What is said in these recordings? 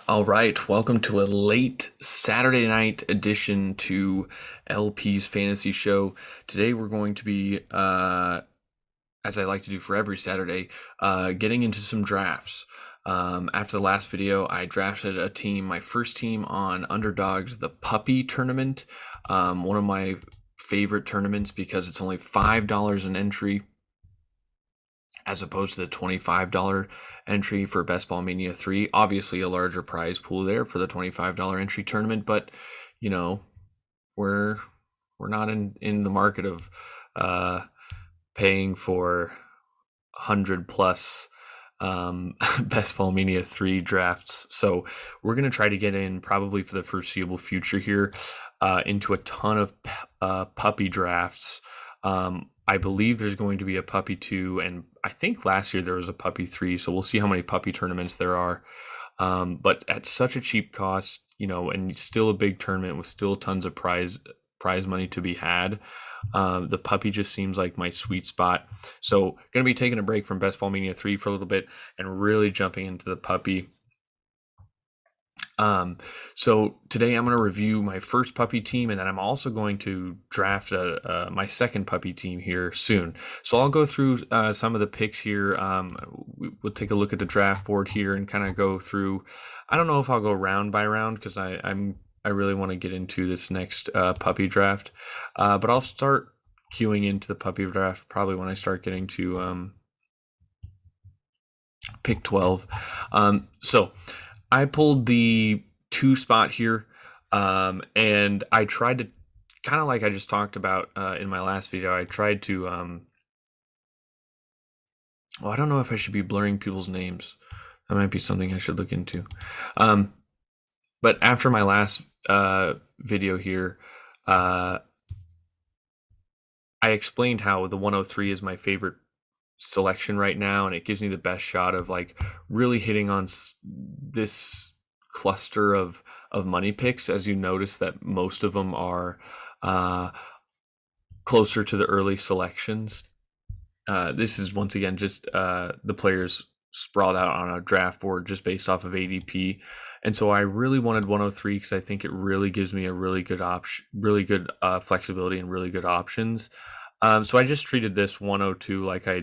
All right, welcome to a late Saturday night edition to LP's Fantasy Show. Today we're going to be, as I like to do for every Saturday, getting into some drafts. After the last video, I drafted a team, my first team on Underdogs, the Puppy Tournament, one of my favorite tournaments because it's only $5 an entry as opposed to the $25 entry for Best Ball Mania 3. Obviously a larger prize pool there for the $25 entry tournament, but you know, we're not in the market of paying for 100 plus Best Ball Mania 3 drafts. So we're going to try to get in probably for the foreseeable future here into a ton of puppy drafts. I believe there's going to be a puppy 2, and I think last year there was a puppy 3, so we'll see how many puppy tournaments there are. But at such a cheap cost, and still a big tournament with still tons of prize money to be had, the puppy just seems like my sweet spot. So going to be taking a break from Best Ball Mania 3 for a little bit and really jumping into the puppy. So today I'm going to review my first puppy team, and then I'm also going to draft my second puppy team here soon. So I'll go through some of the picks here. We'll take a look at the draft board here and kind of go through. I don't know if I'll go round by round because I really want to get into this next puppy draft, but I'll start queuing into the puppy draft probably when I start getting to pick 12. So I pulled the 2 spot here, and I tried to, kind of like I just talked about in my last video, I tried to, well, I don't know if I should be blurring people's names. That might be something I should look into. But after my last video here, I explained how the 103 is my favorite selection right now, and it gives me the best shot of like really hitting on this cluster of money picks. As you notice that most of them are closer to the early selections. This is once again just the players sprawled out on a draft board just based off of ADP. And so I really wanted 103 because I think it really gives me a really good option, really good flexibility and really good options. So I just treated this 102 like I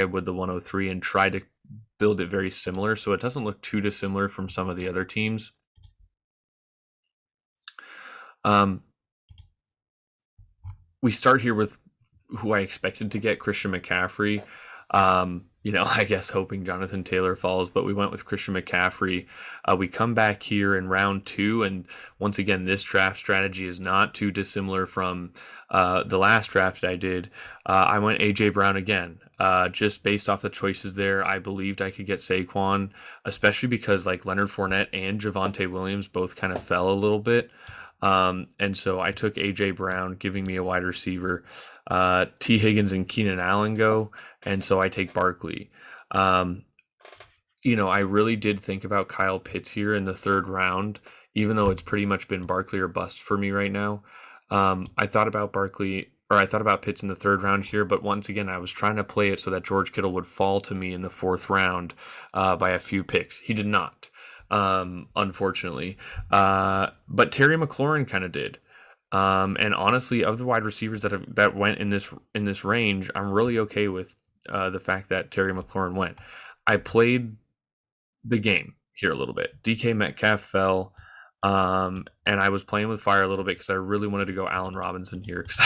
would the 103 and tried to build it very similar so it doesn't look too dissimilar from some of the other teams. We start here with who I expected to get, Christian McCaffrey. I guess hoping Jonathan Taylor falls, but we went with Christian McCaffrey. We come back here in round 2, and once again, this draft strategy is not too dissimilar from the last draft I did. I went A.J. Brown again, just based off the choices there. I believed I could get Saquon, especially because like Leonard Fournette and Javonte Williams both kind of fell a little bit. And so I took A.J. Brown, giving me a wide receiver. T. Higgins and Keenan Allen go, and so I take Barkley. I really did think about Kyle Pitts here in the 3rd round, even though it's pretty much been Barkley or bust for me right now. I thought about Pitts in the 3rd round here, but once again, I was trying to play it so that George Kittle would fall to me in the 4th round by a few picks. He did not. Unfortunately. But Terry McLaurin kind of did. And honestly, of the wide receivers that went in this range, I'm really okay with the fact that Terry McLaurin went. I played the game here a little bit. DK Metcalf fell, and I was playing with fire a little bit because I really wanted to go Allen Robinson here because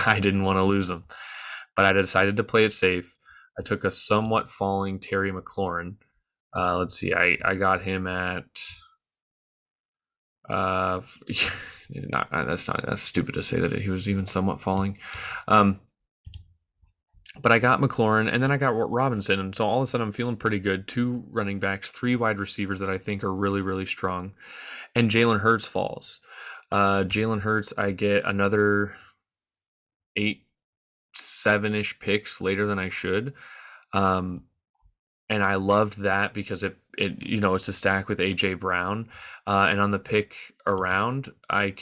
I didn't want to lose him. But I decided to play it safe. I took a somewhat falling Terry McLaurin. Let's see. I got him at. That's stupid to say that he was even somewhat falling. But I got McLaurin, and then I got Robinson, and so all of a sudden I'm feeling pretty good. 2 running backs, 3 wide receivers that I think are really, really strong, and Jalen Hurts falls. Jalen Hurts, I get another 8, 7-ish picks later than I should. And I loved that because it's a stack with A.J. Brown. And on the pick around, I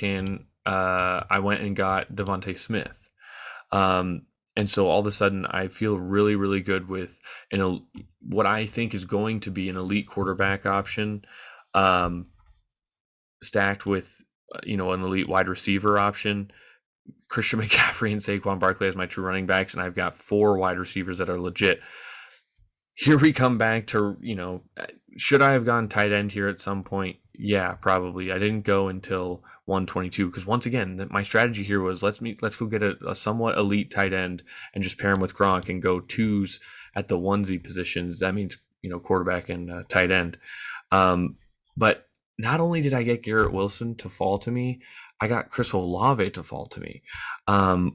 went and got Devontae Smith. And so all of a sudden, I feel really, really good with what I think is going to be an elite quarterback option. um, stacked with an elite wide receiver option. Christian McCaffrey and Saquon Barkley as my two running backs, and I've got 4 wide receivers that are legit. Here we come back to, should I have gone tight end here at some point? Yeah, probably. I didn't go until 122 because once again, my strategy here was let's go get a somewhat elite tight end and just pair him with Gronk and go twos at the onesie positions. That means quarterback and tight end. But not only did I get Garrett Wilson to fall to me, I got Chris Olave to fall to me,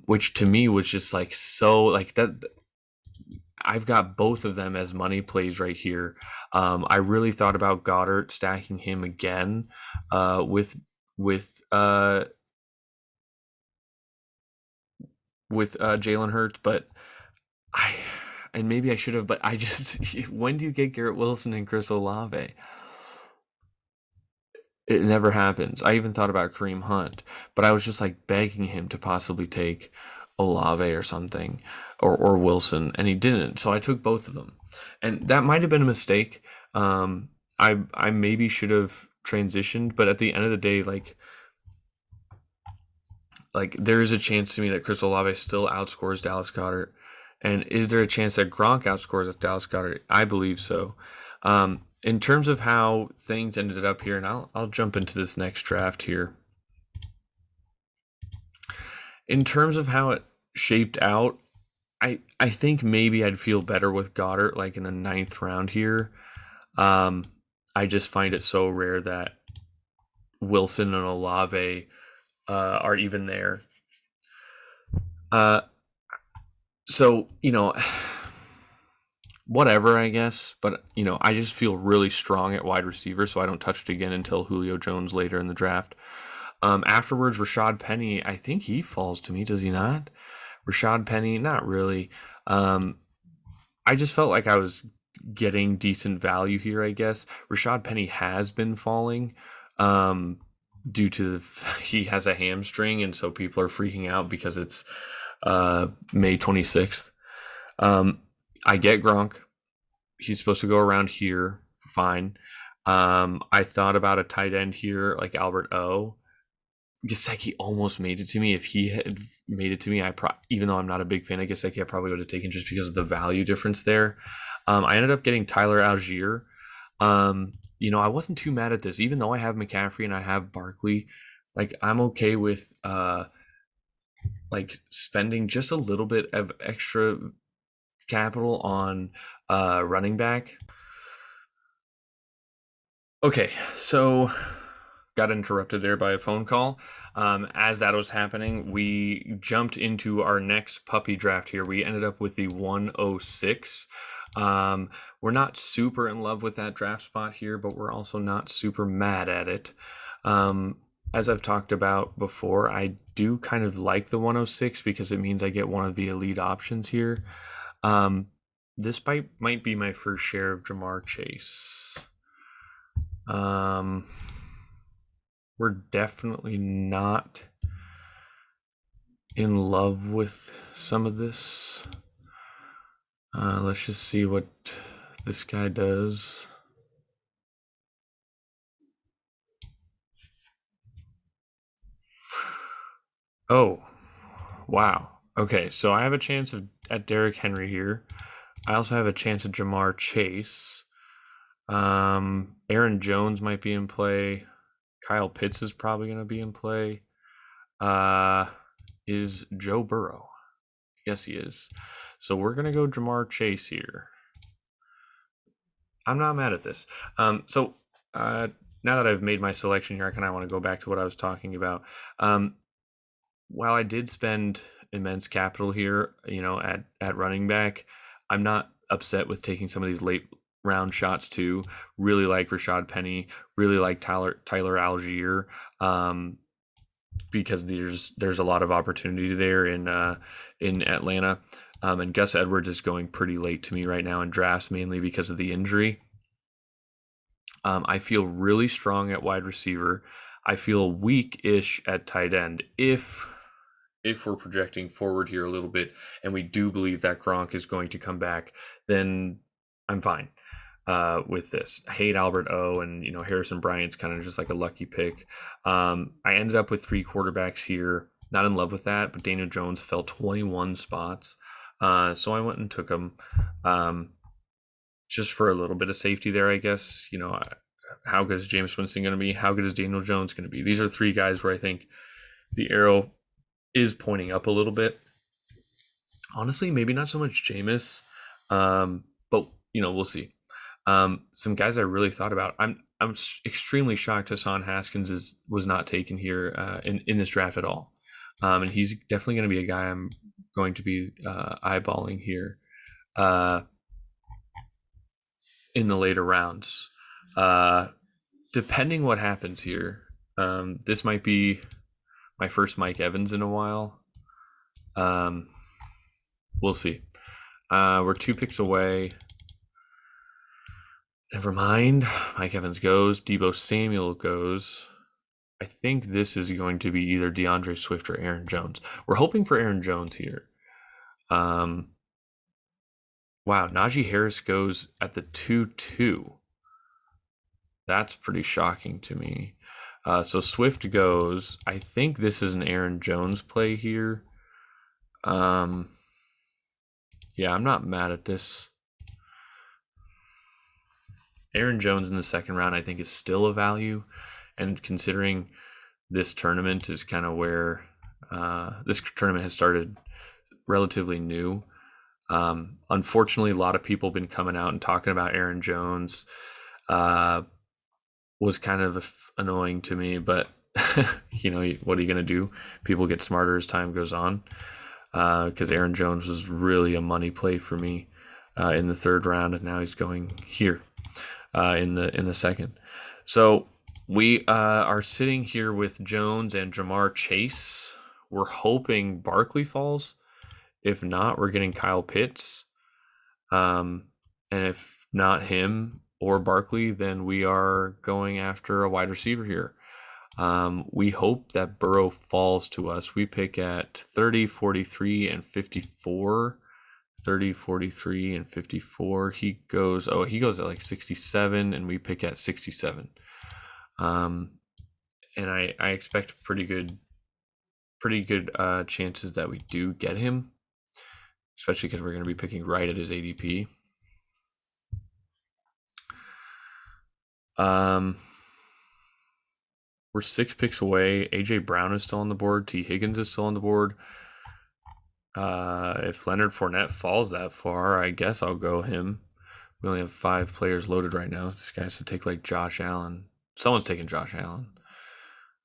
which to me was just like so like that. I've got both of them as money plays right here. I really thought about Goddard stacking him again with Jalen Hurts, but maybe I should have, but I just when do you get Garrett Wilson and Chris Olave? It never happens. I even thought about Kareem Hunt, but I was just like begging him to possibly take Olave or something or Wilson, and he didn't. So I took both of them, and that might have been a mistake. I maybe should have transitioned, but at the end of the day, like there is a chance to me that Chris Olave still outscores Dallas Goedert, and is there a chance that Gronk outscores Dallas Goedert? I believe so. In terms of how things ended up here, and I'll jump into this next draft here. In terms of how it shaped out, I think maybe I'd feel better with Goddard like in the 9th round here. I just find it so rare that Wilson and Olave are even there. So, whatever, I guess. But, I just feel really strong at wide receiver, so I don't touch it again until Julio Jones later in the draft. Afterwards, Rashad Penny, I think he falls to me, does he not? Rashad Penny, not really. I just felt like I was getting decent value here, I guess. Rashad Penny has been falling due to he has a hamstring, and so people are freaking out because it's May 26th. I get Gronk. He's supposed to go around here. Fine. I thought about a tight end here like Albert O. Gesicki almost made it to me. If he had made it to me, even though I'm not a big fan of Gesicki, I probably would have taken just because of the value difference there. I ended up getting Tyler Algier. I wasn't too mad at this, even though I have McCaffrey and I have Barkley. Like I'm okay with spending just a little bit of extra capital on running back. Okay, so got interrupted there by a phone call. As that was happening, we jumped into our next puppy draft here. We ended up with the 106. We're not super in love with that draft spot here, but we're also not super mad at it. As I've talked about before, I do kind of like the 106 because it means I get one of the elite options here. This might be my first share of Jamar Chase. We're definitely not in love with some of this. Let's just see what this guy does. Oh, wow. Okay, so I have a chance at Derrick Henry here. I also have a chance at Jamar Chase. Aaron Jones might be in play. Kyle Pitts is probably going to be in play. Is Joe Burrow? Yes, he is. So we're going to go Jamar Chase here. I'm not mad at this. So now that I've made my selection here, I kind of want to go back to what I was talking about. While I did spend immense capital here, at running back, I'm not upset with taking some of these late round shots too. Really like Rashad Penny, really like Tyler Algier, because there's a lot of opportunity there in Atlanta. And Gus Edwards is going pretty late to me right now in drafts, mainly because of the injury. I feel really strong at wide receiver. I feel weak-ish at tight end if we're projecting forward here a little bit and we do believe that Gronk is going to come back, then I'm fine. with this. I hate Albert O, and Harrison Bryant's kind of just like a lucky pick. I ended up with 3 quarterbacks here. Not in love with that, but Daniel Jones fell 21 spots, so I went and took him, just for a little bit of safety there, I guess. How good is Jameis Winston going to be? How good is Daniel Jones going to be? These are 3 guys where I think the arrow is pointing up a little bit. Honestly, maybe not so much Jameis, but we'll see. Some guys I really thought about. I'm extremely shocked Hassan Haskins was not taken here in this draft at all, and he's definitely going to be a guy I'm going to be eyeballing here in the later rounds. Depending what happens here, this might be my first Mike Evans in a while. We'll see. We're 2 picks away. Never mind. Mike Evans goes. Deebo Samuel goes. I think this is going to be either DeAndre Swift or Aaron Jones. We're hoping for Aaron Jones here. Wow, Najee Harris goes at the 2-2. That's pretty shocking to me. So Swift goes. I think this is an Aaron Jones play here. Yeah, I'm not mad at this. Aaron Jones in the second round, I think, is still a value. And considering this tournament is kind of where this tournament has started relatively new. Unfortunately, a lot of people have been coming out and talking about Aaron Jones. Was kind of annoying to me, but what are you going to do? People get smarter as time goes on. Because Aaron Jones was really a money play for me in the 3rd round, and now he's going here in the 2nd. So we are sitting here with Jones and Jamar Chase. We're hoping Barkley falls. If not, we're getting Kyle Pitts. And if not him or Barkley, then we are going after a wide receiver here. We hope that Burrow falls to us. We pick at 30, 43, and 54. 30, 43, and 54. He goes at like 67, and we pick at 67. And I expect pretty good chances that we do get him, especially because we're going to be picking right at his ADP. We're 6 picks away. AJ Brown is still on the board. T. Higgins is still on the board. If Leonard Fournette falls that far, I guess I'll go him. We only have 5 players loaded right now. This guy has to take like Josh Allen. Someone's taking Josh Allen.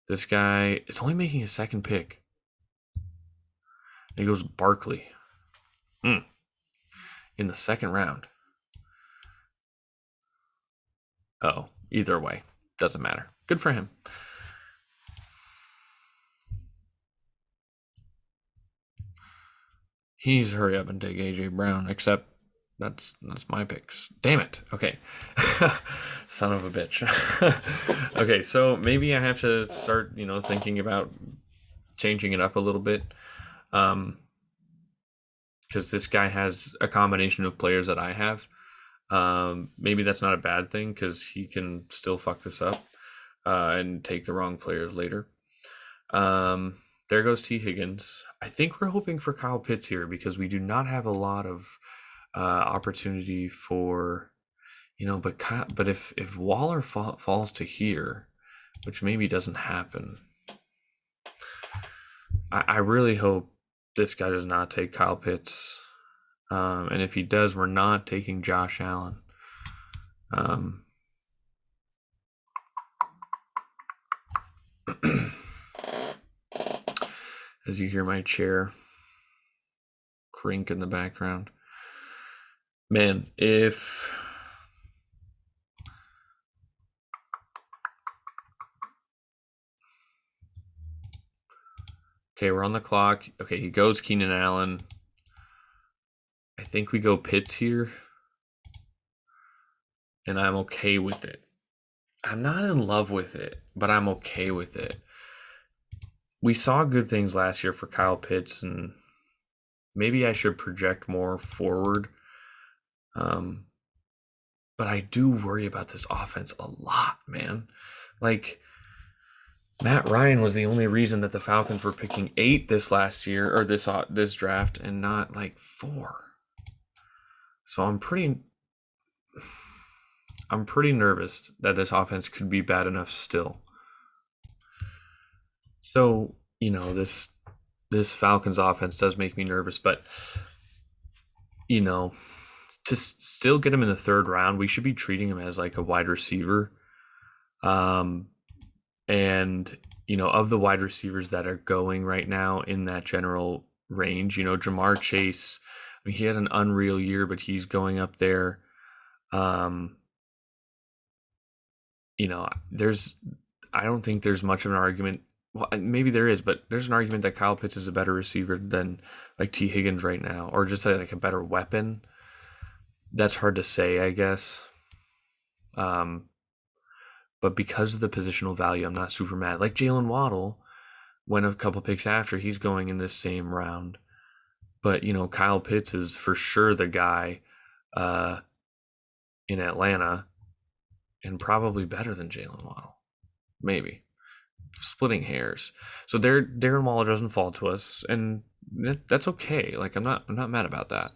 This guy is only making his 2nd pick. And he goes Barkley. In the 2nd round. Oh, either way. Doesn't matter. Good for him. He needs to hurry up and take AJ Brown, except that's my picks. Damn it. Okay. Son of a bitch. Okay, so maybe I have to start, thinking about changing it up a little bit. Because this guy has a combination of players that I have. Maybe that's not a bad thing because he can still fuck this up and take the wrong players later. There goes T. Higgins. I think we're hoping for Kyle Pitts here because we do not have a lot of opportunity for, but if Waller falls to here, which maybe doesn't happen, I really hope this guy does not take Kyle Pitts. And if he does, we're not taking Josh Allen. As you hear my chair crink in the background. Man, if... Okay, we're on the clock. Okay, he goes Keenan Allen. I think we go Pitts here. And I'm okay with it. I'm not in love with it, but I'm okay with it. We saw good things last year for Kyle Pitts, and maybe I should project more forward. but I do worry about this offense a lot, man. Like, Matt Ryan was the only reason that the Falcons were picking 8 this last year, or this draft, and not like 4. So I'm pretty nervous that this offense could be bad enough still. So, this Falcons offense does make me nervous, but to still get him in the 3rd round, we should be treating him as like a wide receiver. And of the wide receivers that are going right now in that general range, Jamar Chase, I mean, he had an unreal year, but he's going up there. I don't think there's much of an argument. Well, maybe there is, but there's an argument that Kyle Pitts is a better receiver than like T. Higgins right now, or just like a better weapon. That's hard to say, I guess. But because of the positional value, I'm not super mad. Like Jalen Waddle went a couple picks after, he's going in this same round. But, Kyle Pitts is for sure the guy in Atlanta, and probably better than Jalen Waddle. Maybe. Splitting hairs. So Darren Waller doesn't fall to us, and that's okay. Like, I'm not mad about that.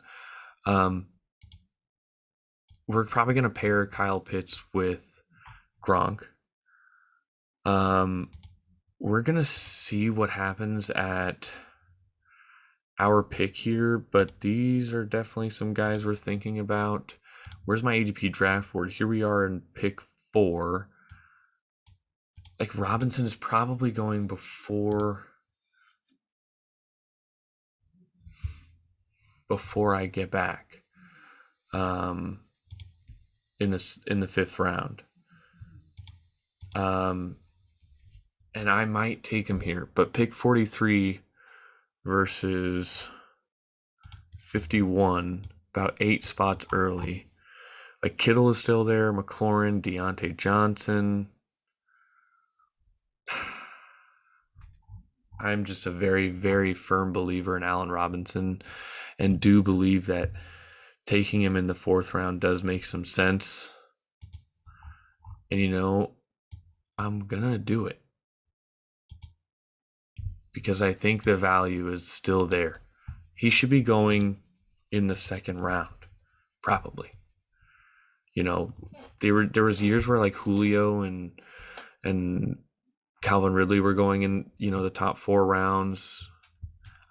We're probably going to pair Kyle Pitts with Gronk. We're going to see what happens at our pick here, but these are definitely some guys we're thinking about. Where's my ADP draft board? Here we are in pick 4. Like, Robinson is probably going before I get back in the 5th round. And I might take him here, but pick 43 versus 51, about 8 spots early. Like, Kittle is still there, McLaurin, Deontay Johnson. I'm just a very, very firm believer in Allen Robinson, and do believe that taking him in the 4th round does make some sense. And I'm gonna do it because I think the value is still there. He should be going in the 2nd round, probably. There was years where like Julio and Calvin Ridley were going in, the top 4 rounds.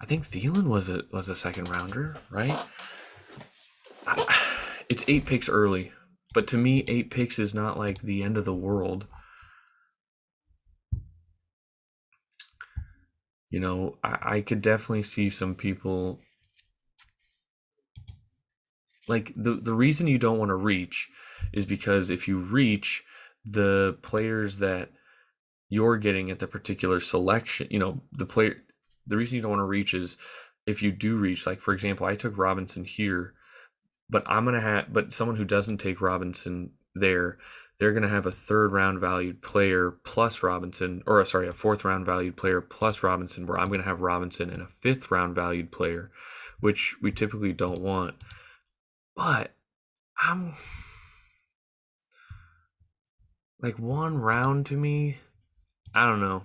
I think Thielen was a 2nd rounder, right? It's 8 picks early, but to me, 8 picks is not like the end of the world. I could definitely see some people, like, the reason you don't want to reach is because if you reach, the players that you're getting at the particular selection, the reason you don't want to reach is if you do reach, like, for example, I took Robinson here, but someone who doesn't take Robinson there, they're going to have a 3rd round valued player plus Robinson, or a 4th round valued player plus Robinson, where I'm going to have Robinson and a 5th round valued player, which we typically don't want. But I'm like, 1 round to me, I don't know.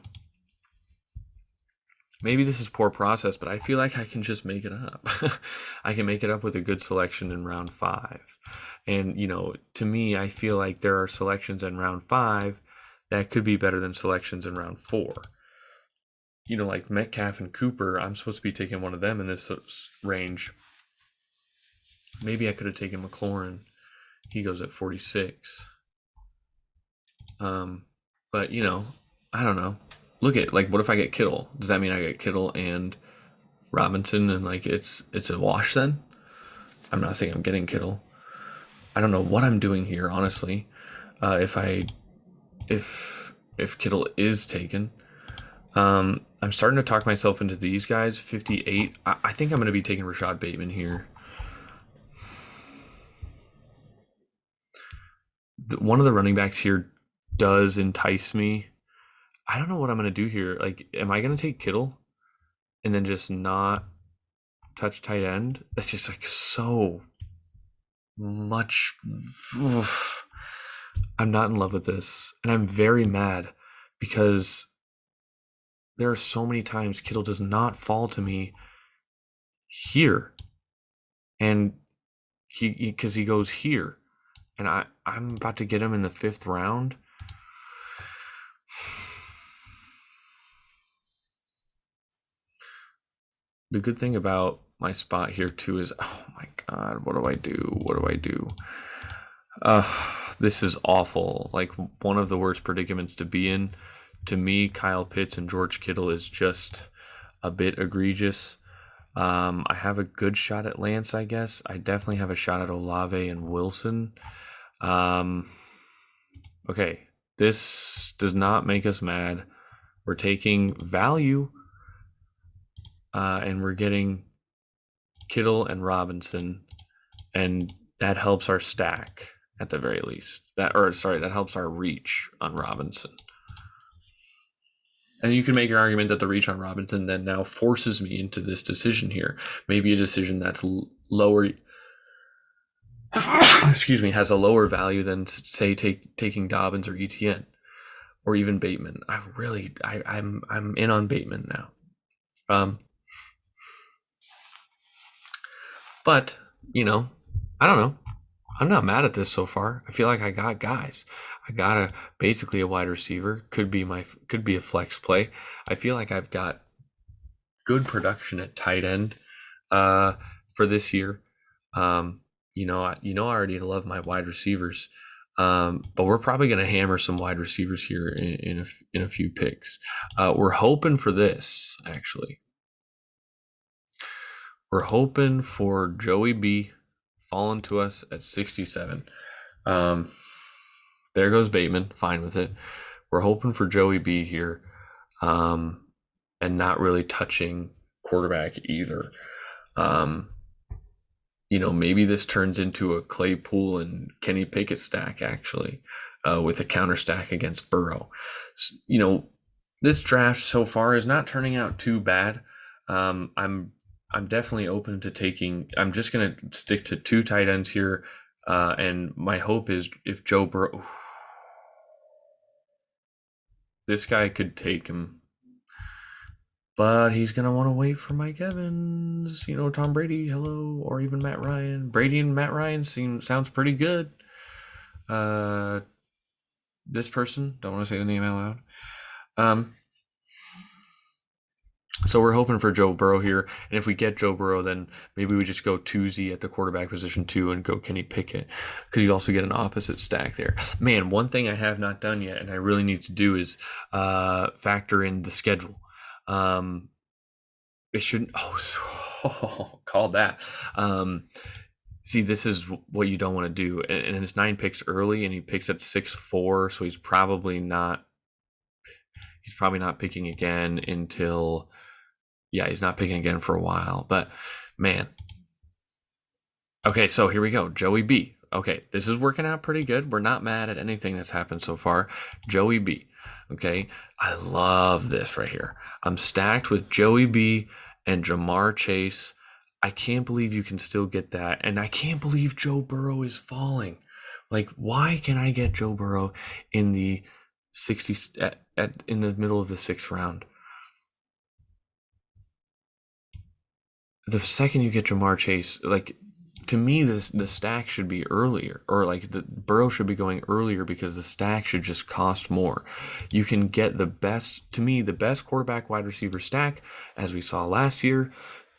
Maybe this is poor process, but I feel like I can just make it up. I can make it up with a good selection in round 5. And, to me, I feel like there are selections in round 5 that could be better than selections in round 4. Like Metcalf and Cooper, I'm supposed to be taking one of them in this range. Maybe I could have taken McLaurin. He goes at 46. But, I don't know. Look at, like, what if I get Kittle? Does that mean I get Kittle and Robinson and, like, it's a wash then? I'm not saying I'm getting Kittle. I don't know what I'm doing here, honestly. If Kittle is taken. I'm starting to talk myself into these guys. 58. I think I'm going to be taking Rashad Bateman here. One of the running backs here does entice me. I don't know what I'm going to do here. Like, am I going to take Kittle and then just not touch tight end? That's just like so much. I'm not in love with this, and I'm very mad because there are so many times Kittle does not fall to me here, and because he goes here, and I'm about to get him in the 5th round. The good thing about my spot here too is, oh my god, what do I do? What do I do? This is awful. Like, one of the worst predicaments to be in. To me, Kyle Pitts and George Kittle is just a bit egregious. I have a good shot at Lance, I guess. I definitely have a shot at Olave and Wilson. Okay, this does not make us mad. We're taking value, and we're getting Kittle and Robinson, and that helps our stack at the very least. That helps our reach on Robinson. And you can make an argument that the reach on Robinson then now forces me into this decision here. Maybe a decision that's lower, excuse me, has a lower value than, say, taking Dobbins or ETN or even Bateman. I'm in on Bateman now. But, I don't know. I'm not mad at this so far. I feel like I got guys. I got basically a wide receiver. Could be a flex play. I feel like I've got good production at tight end for this year. I already love my wide receivers. But we're probably going to hammer some wide receivers here in a few picks. We're hoping for this, actually. We're hoping for Joey B falling to us at 67. There goes Bateman. Fine with it. We're hoping for Joey B here, and not really touching quarterback either. Maybe this turns into a Claypool and Kenny Pickett stack, actually, with a counter stack against Burrow. This draft so far is not turning out too bad. I'm definitely open to taking. I'm just going to stick to 2 tight ends here, and my hope is if Joe Burrow, this guy could take him, but he's going to want to wait for Mike Evans, Tom Brady, hello, or even Matt Ryan. Brady and Matt Ryan sounds pretty good. This person, don't want to say the name out loud. So we're hoping for Joe Burrow here, and if we get Joe Burrow, then maybe we just go 2Z at the quarterback position 2 and go Kenny Pickett, because you also get an opposite stack there. Man, one thing I have not done yet, and I really need to do, is factor in the schedule. It shouldn't. Call that. See, this is what you don't want to do, and it's 9 picks early, and he picks at 6-4, so he's probably not picking again until. Yeah, he's not picking again for a while, but man. Okay, so here we go. Joey B. Okay, this is working out pretty good. We're not mad at anything that's happened so far. Joey B. Okay, I love this right here. I'm stacked with Joey B and Jamar Chase. I can't believe you can still get that, and I can't believe Joe Burrow is falling. Like, why can I get Joe Burrow in the 60s in the middle of the 6th round? The second you get Jamar Chase, like, to me, the stack should be earlier, or like the Burrow should be going earlier, because the stack should just cost more. You can get the best quarterback wide receiver stack, as we saw last year.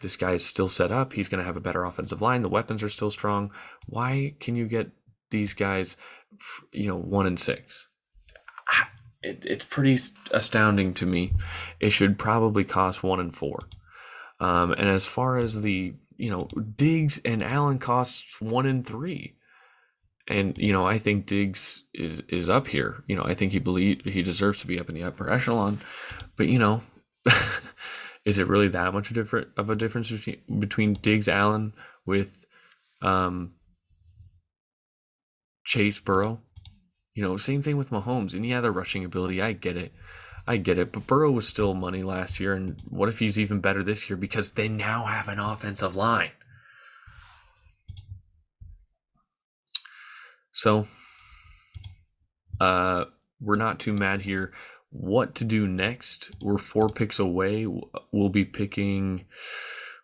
This guy's still set up. He's going to have a better offensive line. The weapons are still strong. Why can you get these guys, 1 and 6? It's pretty astounding to me. It should probably cost 1 and 4. And as far as the, Diggs and Allen costs 1 and 3. And, I think Diggs is up here. I think he deserves to be up in the upper echelon. But, is it really that much of a difference between Diggs, Allen with Chase, Burrow? Same thing with Mahomes. And yeah, the rushing ability, I get it. But Burrow was still money last year, and what if he's even better this year, because they now have an offensive line? So, we're not too mad here. What to do next? We're 4 picks away. We'll be picking.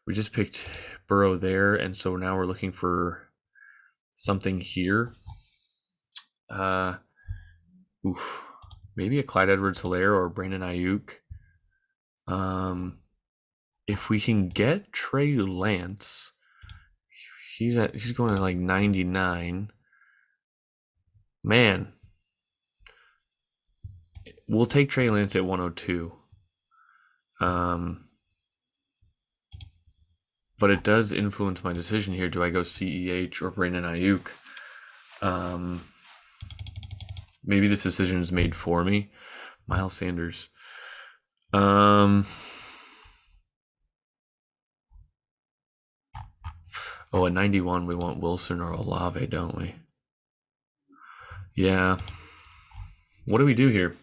We just picked Burrow there, and so now we're looking for something here. Oof. Maybe a Clyde Edwards-Helaire or Brandon Ayuk. If we can get Trey Lance, he's going to like 99. Man, we'll take Trey Lance at 102. But it does influence my decision here. Do I go CEH or Brandon Ayuk? Maybe this decision is made for me. Miles Sanders. Oh, at 91, we want Wilson or Olave, don't we? Yeah. What do we do here?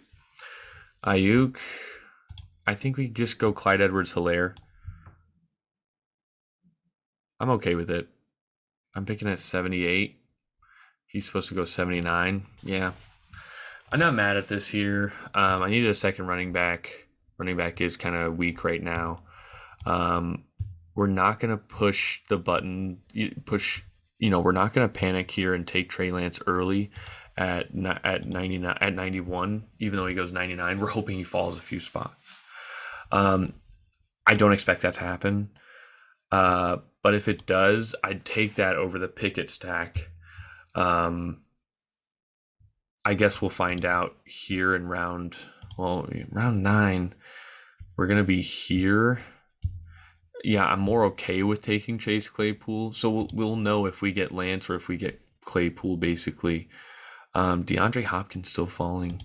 Ayuk. I think we just go Clyde Edwards-Helaire. I'm okay with it. I'm picking at 78. He's supposed to go 79. Yeah. I'm not mad at this here. I needed a second running back. Running back is kind of weak right now. We're not going to push the button. We're not going to panic here and take Trey Lance early at 99, at 91, even though he goes 99. We're hoping he falls a few spots. I don't expect that to happen. But if it does, I'd take that over the Pickett stack. I guess we'll find out here in round 9. We're going to be here. Yeah, I'm more okay with taking Chase Claypool. So we'll know if we get Lance or if we get Claypool, basically. Deandre Hopkins still falling.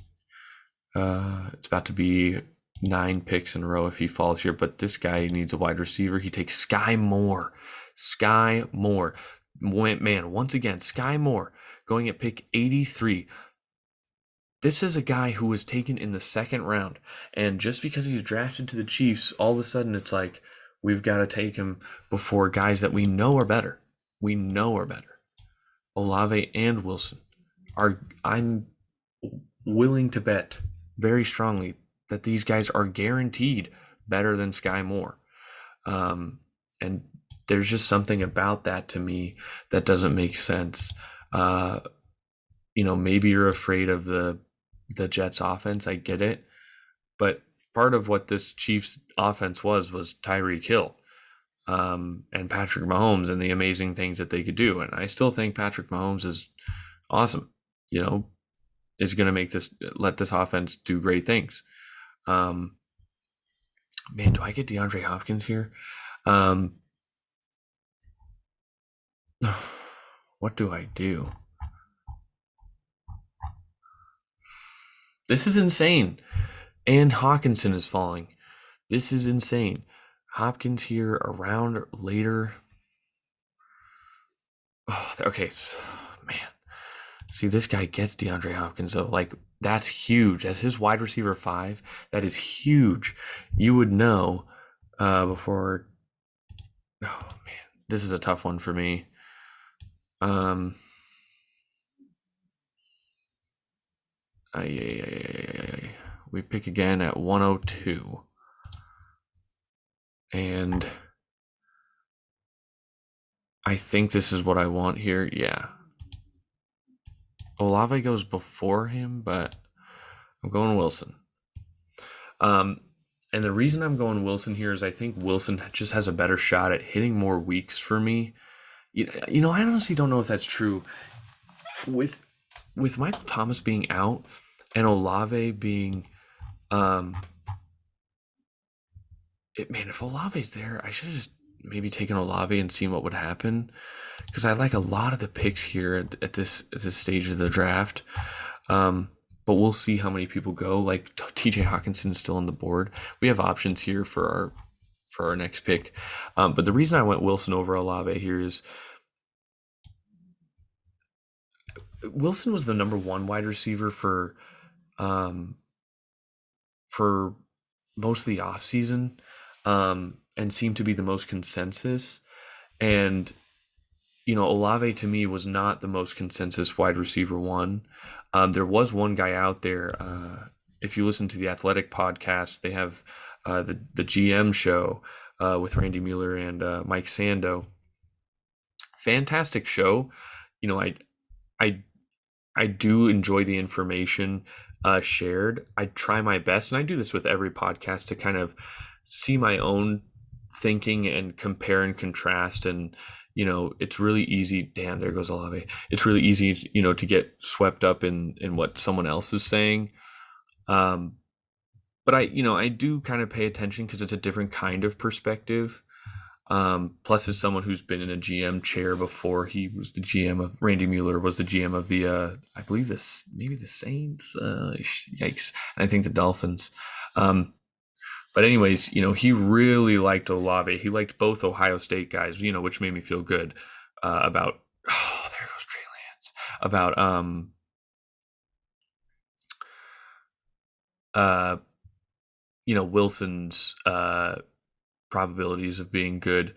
It's about to be 9 picks in a row if he falls here, but this guy needs a wide receiver. He takes Skye Moore. Skye Moore. Man, once again, Skye Moore going at pick 83. This is a guy who was taken in the 2nd round, and just because he's drafted to the Chiefs, all of a sudden it's like, we've got to take him before guys that we know are better. We know are better. Olave and Wilson. I'm willing to bet very strongly that these guys are guaranteed better than Skye Moore. And there's just something about that to me that doesn't make sense. Maybe you're afraid of the Jets offense. I get it. But part of what this Chiefs offense was Tyreek Hill and Patrick Mahomes and the amazing things that they could do. And I still think Patrick Mahomes is awesome. Is going to let this offense do great things. Man, do I get DeAndre Hopkins here? What do I do? This is insane. And Hawkinson is falling. This is insane. Hopkins here around later. Oh, okay. Man. See, this guy gets DeAndre Hopkins, though. Like, that's huge. As his wide receiver 5, that is huge. You would know before. Oh, man. This is a tough one for me. We pick again at 102. And I think this is what I want here. Yeah. Olave goes before him, but I'm going Wilson. And the reason I'm going Wilson here is I think Wilson just has a better shot at hitting more weeks for me. I honestly don't know if that's true. With Michael Thomas being out and Olave being, if Olave's there, I should have just maybe taken Olave and seen what would happen, because I like a lot of the picks here at this stage of the draft. But we'll see how many people go. Like TJ Hawkinson is still on the board. We have options here for our next pick. But the reason I went Wilson over Olave here is Wilson was the number 1 wide receiver for most of the offseason, and seemed to be the most consensus. And Olave to me was not the most consensus wide receiver one. There was one guy out there. If you listen to the Athletic podcast, they have the GM show with Randy Mueller and Mike Sando. Fantastic show. I I do enjoy the information shared. I try my best, and I do this with every podcast, to kind of see my own thinking and compare and contrast. And it's really easy. Damn, there goes Olave. It's really easy, to get swept up in what someone else is saying. Um, but I do kind of pay attention because it's a different kind of perspective. Plus, as someone who's been in a GM chair before, he was the GM of Randy Mueller was the GM of the I believe maybe the Saints. Yikes! And I think the Dolphins. But anyways, he really liked Olave. He liked both Ohio State guys, which made me feel good about. Oh, there goes Trey Lance. About Wilson's probabilities of being good.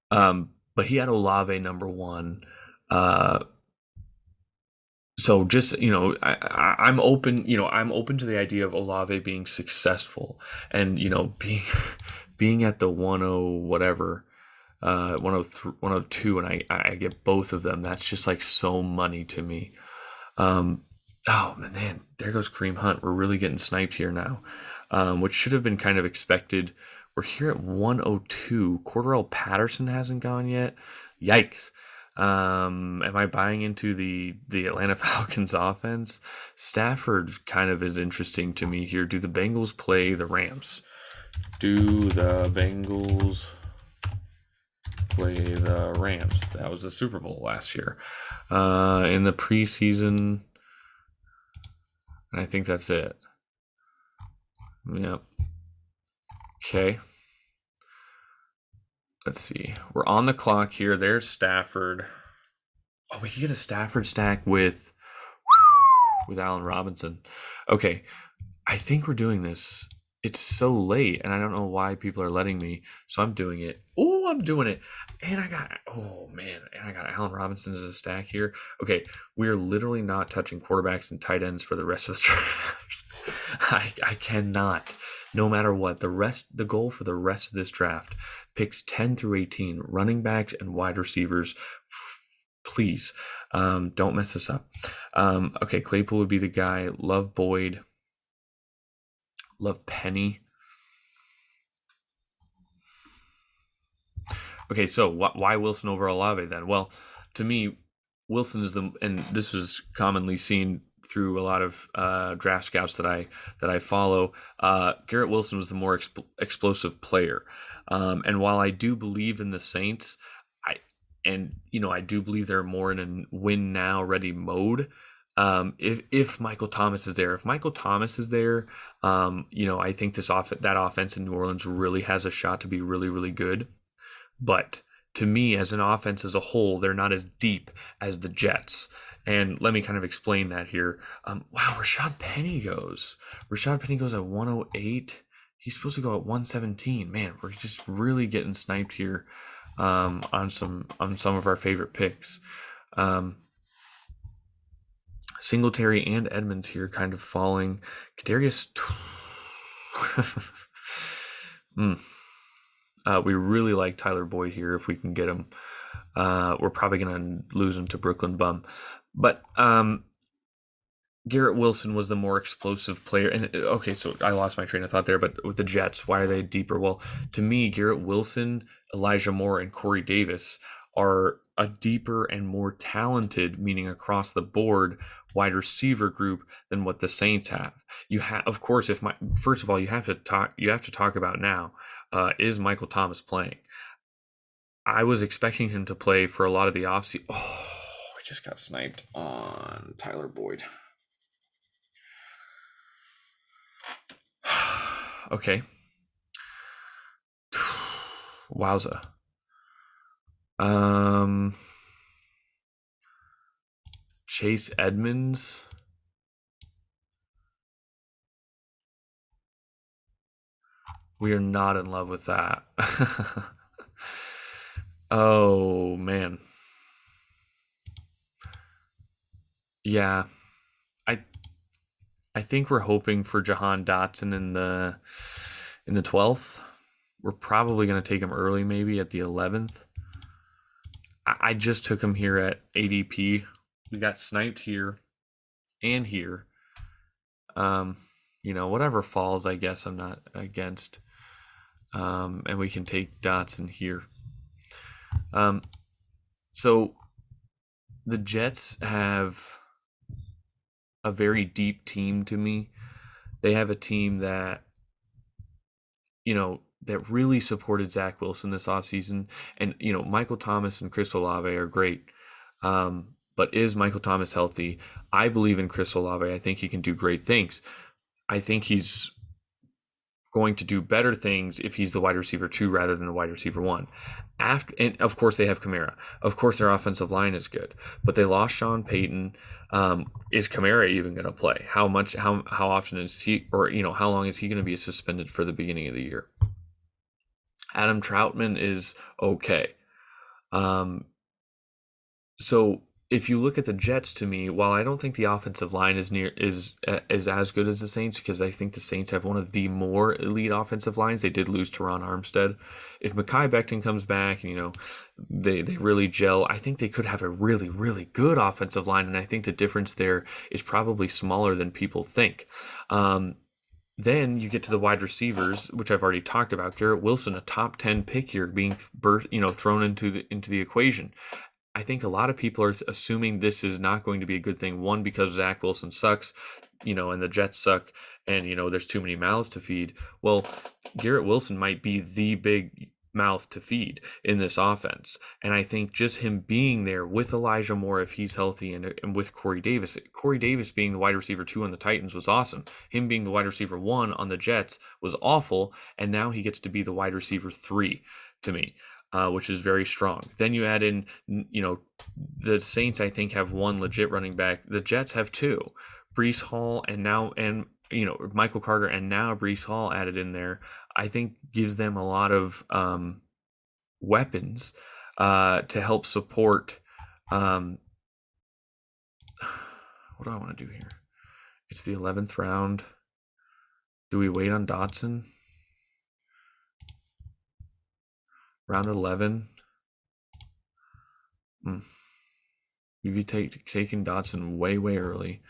But he had Olave number one. So just, I'm open, I'm open to the idea of Olave being successful and, being at the 10 whatever, 103, 102, and I get both of them. That's just like so money to me. Oh man, there goes Kareem Hunt. We're really getting sniped here now, which should have been kind of expected. We're here at 102. Cordarrelle Patterson hasn't gone yet. Yikes. Am I buying into the Atlanta Falcons offense? Stafford kind of is interesting to me here. Do the Bengals play the Rams? Do the Bengals play the Rams? That was the Super Bowl last year. In the preseason, I think that's it. Yep. Okay. Let's see. We're on the clock here. There's Stafford. Oh, we can get a Stafford stack with Allen Robinson. Okay. I think we're doing this. It's so late, and I don't know why people are letting me, so I'm doing it. Oh, I'm doing it. And I got Allen Robinson as a stack here. Okay, we're literally not touching quarterbacks and tight ends for the rest of the draft. I cannot. No matter what, the goal for the rest of this draft, picks 10 through 18, running backs and wide receivers. Please, don't mess this up. Okay, Claypool would be the guy. Love Boyd. Love Penny. Okay, so why Wilson over Olave then? Well, to me, Wilson is and this was commonly seen through a lot of draft scouts that I follow. Garrett Wilson was the more explosive player, and while I do believe in the Saints, I do believe they're more in a win now ready mode. If Michael Thomas is there, I think that offense in New Orleans really has a shot to be really, really good. But to me, as an offense as a whole, they're not as deep as the Jets. And let me kind of explain that here. Wow, Rashad Penny goes at 108. He's supposed to go at 117. Man, we're just really getting sniped here on some of our favorite picks. Singletary and Edmonds here kind of falling. Kadarius. We really like Tyler Boyd here if we can get him. We're probably going to lose him to Brooklyn Bum. But Garrett Wilson was the more explosive player. And okay, so I lost my train of thought there, but with the Jets, why are they deeper? Well, to me, Garrett Wilson, Elijah Moore, and Corey Davis are a deeper and more talented, meaning across the board, wide receiver group than what the Saints have. You have, of course, first of all, you have to talk about now, is Michael Thomas playing? I was expecting him to play for a lot of the offseason. Oh, I just got sniped on Tyler Boyd. Okay. Wowza. Chase Edmonds. We are not in love with that. Oh, man. Yeah, I I think we're hoping for Jahan Dotson in the 12th. We're probably going to take him early, maybe at the 11th. I just took him here at ADP. We got sniped here and here. Um, whatever falls, I guess I'm not against. And we can take Dotson here. So the Jets have a very deep team to me. They have a team that, that really supported Zach Wilson this offseason. And, Michael Thomas and Chris Olave are great. But is Michael Thomas healthy? I believe in Chris Olave. I think he can do great things. I think he's going to do better things if he's the wide receiver 2 rather than the wide receiver 1. And of course they have Kamara. Of course their offensive line is good, but they lost Sean Payton. Is Kamara even going to play? How often is he, or how long is he going to be suspended for the beginning of the year? Adam Troutman is okay. So if you look at the Jets, to me, while I don't think the offensive line is as good as the Saints, because I think the Saints have one of the more elite offensive lines. They did lose Teron Armstead. If Mekhi Becton comes back and they really gel, I think they could have a really, really good offensive line, and I think the difference there is probably smaller than people think. Then you get to the wide receivers, which I've already talked about. Garrett Wilson, a top 10 pick here, being thrown into the equation. I think a lot of people are assuming this is not going to be a good thing. One, because Zach Wilson sucks, and the Jets suck, and there's too many mouths to feed. Well, Garrett Wilson might be the big mouth to feed in this offense, and I think just him being there with Elijah Moore, if he's healthy, and with Corey Davis being the wide receiver 2 on the Titans was awesome. Him being the wide receiver 1 on the Jets was awful, and now he gets to be the wide receiver 3 to me. Which is very strong. Then you add in, the Saints, I think, have one legit running back. The Jets have 2, Breece Hall and Michael Carter, and now Breece Hall added in there. I think gives them a lot of weapons to help support. What do I want to do here? It's the 11th round. Do we wait on Dotson? Round 11. We'd be taking Dotson way, way early.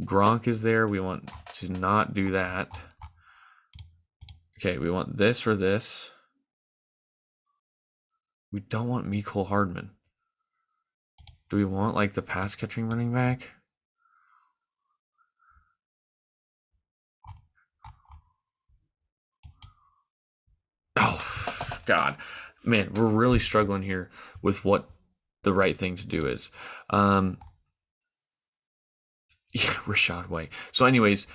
Gronk is there. We want to not do that. Okay, we want this or this. We don't want Mecole Hardman. Do we want like the pass catching running back? Oh, God. Man, we're really struggling here with what the right thing to do is. Yeah, Rachaad White. So anyways,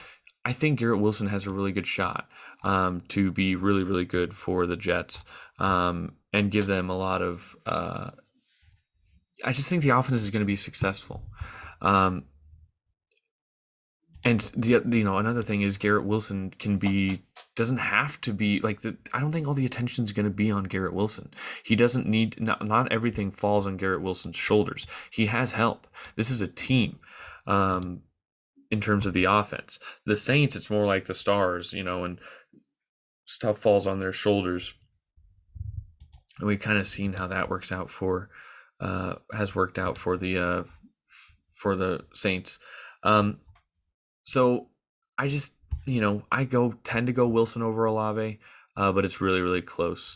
I think Garrett Wilson has a really good shot to be really, really good for the Jets and give them a lot of I just think the offense is going to be successful. And another thing is Garrett Wilson doesn't have to be like I don't think all the attention is going to be on Garrett Wilson. He doesn't need, not everything falls on Garrett Wilson's shoulders. He has help. This is a team. In terms of the offense, the Saints, it's more like the stars, and stuff falls on their shoulders. And we've kind of seen how that has worked out for the Saints. So I just, I tend to go Wilson over Olave, but it's really, really close.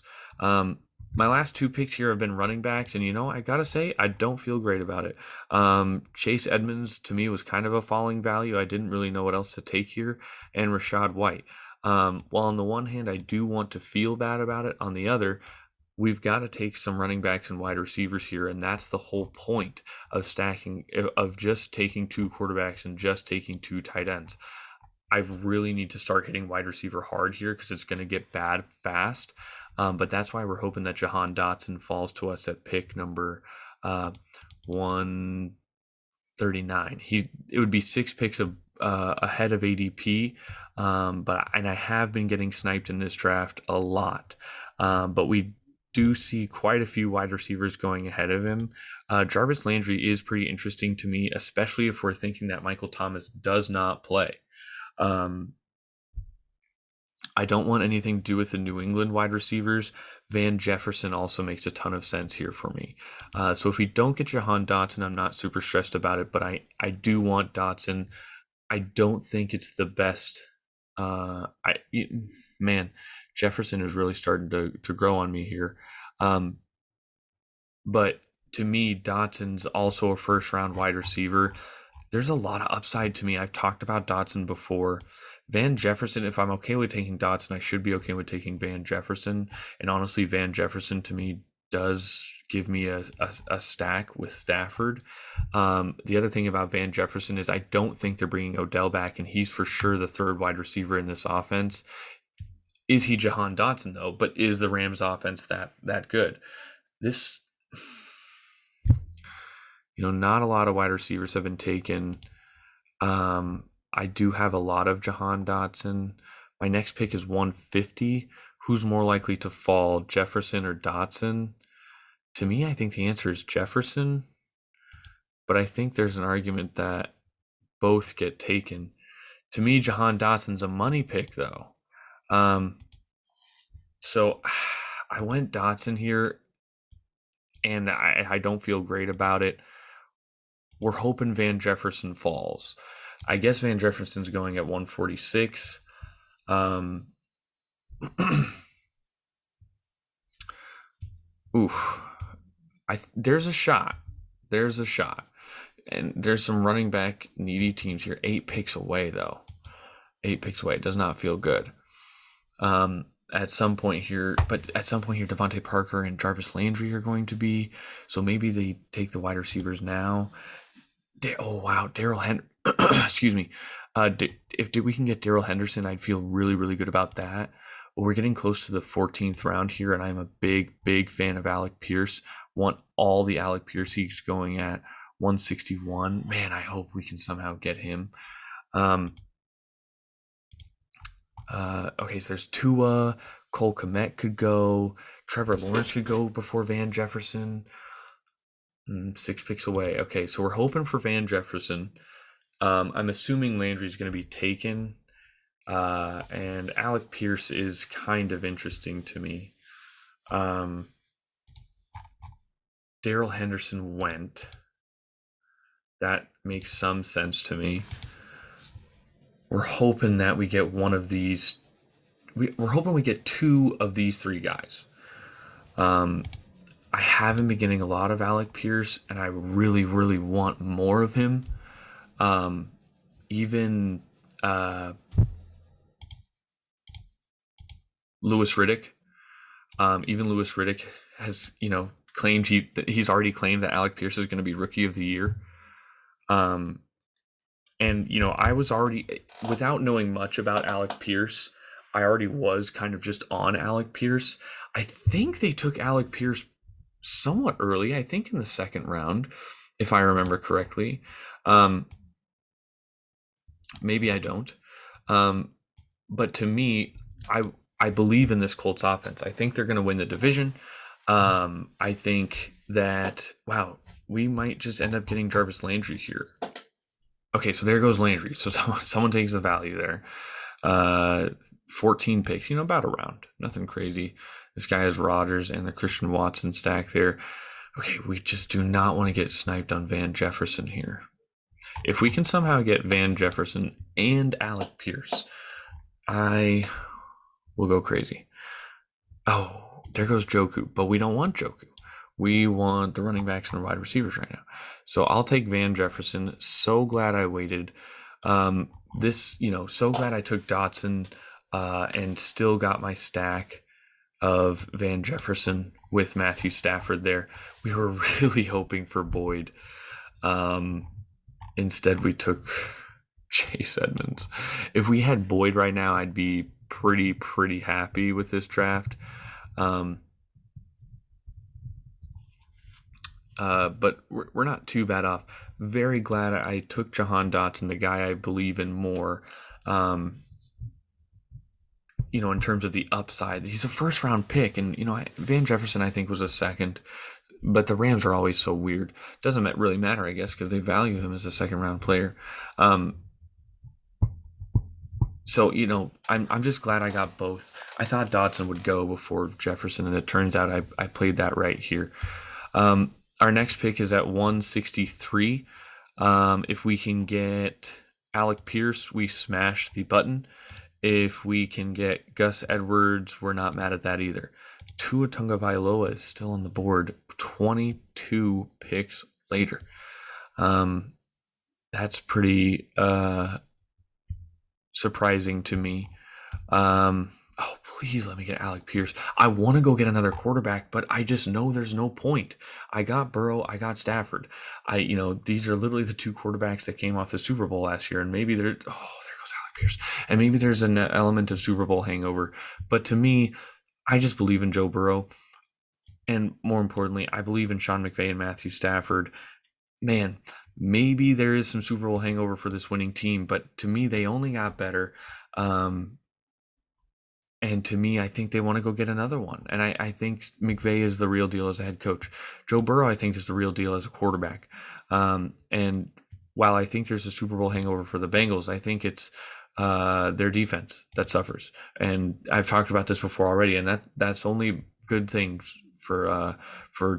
My last 2 picks here have been running backs, and I gotta say, I don't feel great about it. Chase Edmonds, to me, was kind of a falling value. I didn't really know what else to take here, and Rachaad White. While on the one hand, I do want to feel bad about it, on the other, we've got to take some running backs and wide receivers here, and that's the whole point of just taking 2 quarterbacks and just taking 2 tight ends. I really need to start hitting wide receiver hard here because it's going to get bad fast. But that's why we're hoping that Jahan Dotson falls to us at pick number 139. It would be 6 picks ahead of ADP, and I have been getting sniped in this draft a lot. But we do see quite a few wide receivers going ahead of him. Jarvis Landry is pretty interesting to me, especially if we're thinking that Michael Thomas does not play. I don't want anything to do with the New England wide receivers. Van Jefferson also makes a ton of sense here for me. So if we don't get Jahan Dotson, I'm not super stressed about it, but I do want Dotson. I don't think it's the best. Jefferson is really starting to grow on me here. But to me, Dotson's also a first round wide receiver. There's a lot of upside to me. I've talked about Dotson before. Van Jefferson, if I'm okay with taking Dotson, I should be okay with taking Van Jefferson. And honestly, Van Jefferson to me does give me a stack with Stafford. The other thing about Van Jefferson is I don't think they're bringing Odell back, and he's for sure the third wide receiver in this offense. Is he Jahan Dotson, though? But is the Rams offense that good? This, not a lot of wide receivers have been taken. I do have a lot of Jahan Dotson. My next pick is 150. Who's more likely to fall, Jefferson or Dotson? To me, I think the answer is Jefferson, but I think there's an argument that both get taken. To me, Jahan Dotson's a money pick, though. So I went Dotson here, and I don't feel great about it. We're hoping Van Jefferson falls. I guess Van Jefferson's going at 146. There's a shot. And there's some running back needy teams here. 8 picks away, though. 8 picks away. It does not feel good. At some point here, Devontae Parker and Jarvis Landry are going to be. So maybe they take the wide receivers now. Daryl Henderson. Excuse me. If we can get Daryl Henderson, I'd feel really, really good about that. But we're getting close to the 14th round here, and I'm a big, big fan of Alec Pierce. Want all the Alec Pierce he's going at 161. Man, I hope we can somehow get him. Okay, so there's Tua, Cole Kmet could go, Trevor Lawrence could go before Van Jefferson. 6 picks away. Okay, so we're hoping for Van Jefferson. I'm assuming Landry's going to be taken, and Alec Pierce is kind of interesting to me. Daryl Henderson went. That makes some sense to me. We're hoping that we get one of these. We're hoping we get 2 of these 3 guys. I haven't been getting a lot of Alec Pierce, and I really, really want more of him. Even Louis Riddick. Even Louis Riddick has, claimed he's already claimed that Alec Pierce is going to be Rookie of the Year. And I was already, without knowing much about Alec Pierce, I already was kind of just on Alec Pierce. I think they took Alec Pierce somewhat early, I think in the 2nd round, if I remember correctly. Maybe I don't. But to me, I believe in this Colts offense. I think they're going to win the division. I think that, we might just end up getting Jarvis Landry here. Okay, so there goes Landry. So someone takes the value there. 14 picks, about a round. Nothing crazy. This guy has Rodgers and the Christian Watson stack there. Okay, we just do not want to get sniped on Van Jefferson here. If we can somehow get Van Jefferson and Alec Pierce, I will go crazy. Oh, there goes Joku, but we don't want Joku. We want the running backs and the wide receivers right now. So I'll take Van Jefferson. So glad I waited. So glad I took Dotson and still got my stack of Van Jefferson with Matthew Stafford there. We were really hoping for Boyd. Instead, we took Chase Edmonds. If we had Boyd right now, I'd be pretty happy with this draft. But we're not too bad off. Very glad I took Jahan Dotson, the guy I believe in more. in terms of the upside, he's a first round pick, and Van Jefferson I think was a second, but the Rams are always so weird. Doesn't really matter, I guess, because they value him as a second round player. So I'm just glad I got both. I thought Dotson would go before Jefferson, and it turns out I played that right here. Our next pick is at 163. If we can get Alec Pierce, we smash the button. If we can get Gus Edwards, we're not mad at that either. Tua Tagovailoa is still on the board 22 picks later. That's pretty surprising to me. Oh, please let me get Alec Pierce. I want to go get another quarterback, but I just know there's no point. I got Burrow, I got Stafford. These are literally the two quarterbacks that came off the Super Bowl last year, and maybe there goes Alec Pierce. And maybe there's an element of Super Bowl hangover. But to me, I just believe in Joe Burrow. And more importantly, I believe in Sean McVay and Matthew Stafford. Man, maybe there is some Super Bowl hangover for this winning team, but to me, they only got better. And to me, I think they want to go get another one. And I think McVay is the real deal as a head coach. Joe Burrow, I think, is the real deal as a quarterback. And while I think there's a Super Bowl hangover for the Bengals, I think it's their defense that suffers. And I've talked about this before already, and that's only good things for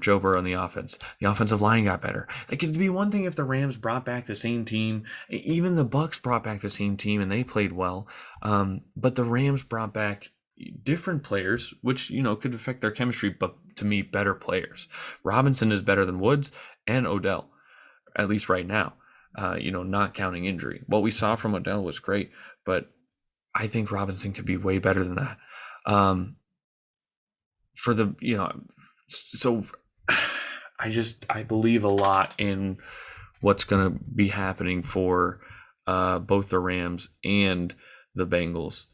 Joe Burrow and the offense. The offensive line got better. Like, it'd be one thing if the Rams brought back the same team. Even the Bucs brought back the same team, and they played well. But the Rams brought back different players, which could affect their chemistry, but to me, better players. Robinson is better than Woods and Odell, at least right now. Not counting injury. What we saw from Odell was great, but I think Robinson could be way better than that. So I believe a lot in what's going to be happening for both the Rams and the Bengals,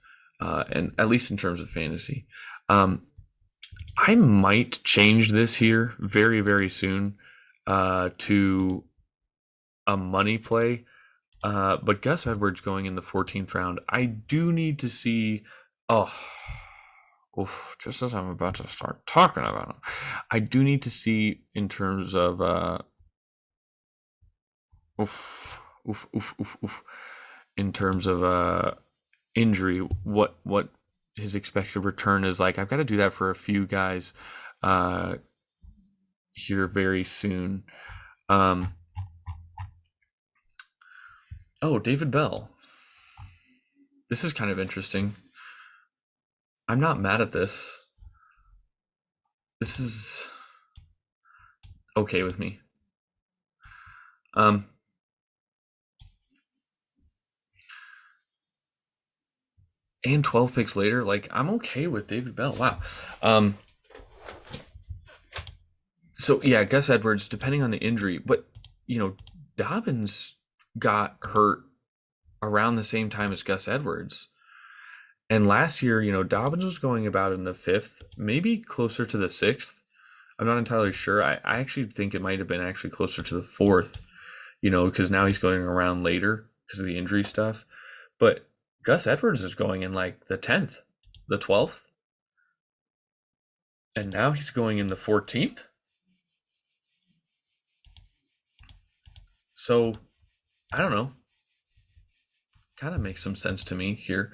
and at least in terms of fantasy. I might change this here very, very soon to a money play, but Gus Edwards going in the 14th round. I do need to see. Just as I'm about to start talking about him, I do need to see in terms of in terms of injury, what his expected return is like. I've got to do that for a few guys here very soon. David Bell. This is kind of interesting. I'm not mad at this. This is okay with me. And 12 picks later, I'm okay with David Bell. Wow. So yeah, Gus Edwards, depending on the injury, but Dobbins got hurt around the same time as Gus Edwards. And last year, Dobbins was going about in the 5th, maybe closer to the 6th. I'm not entirely sure. I actually think it might have been actually closer to the 4th, because now he's going around later because of the injury stuff. But Gus Edwards is going in the 10th, the 12th. And now he's going in the 14th. So, I don't know. Kind of makes some sense to me here.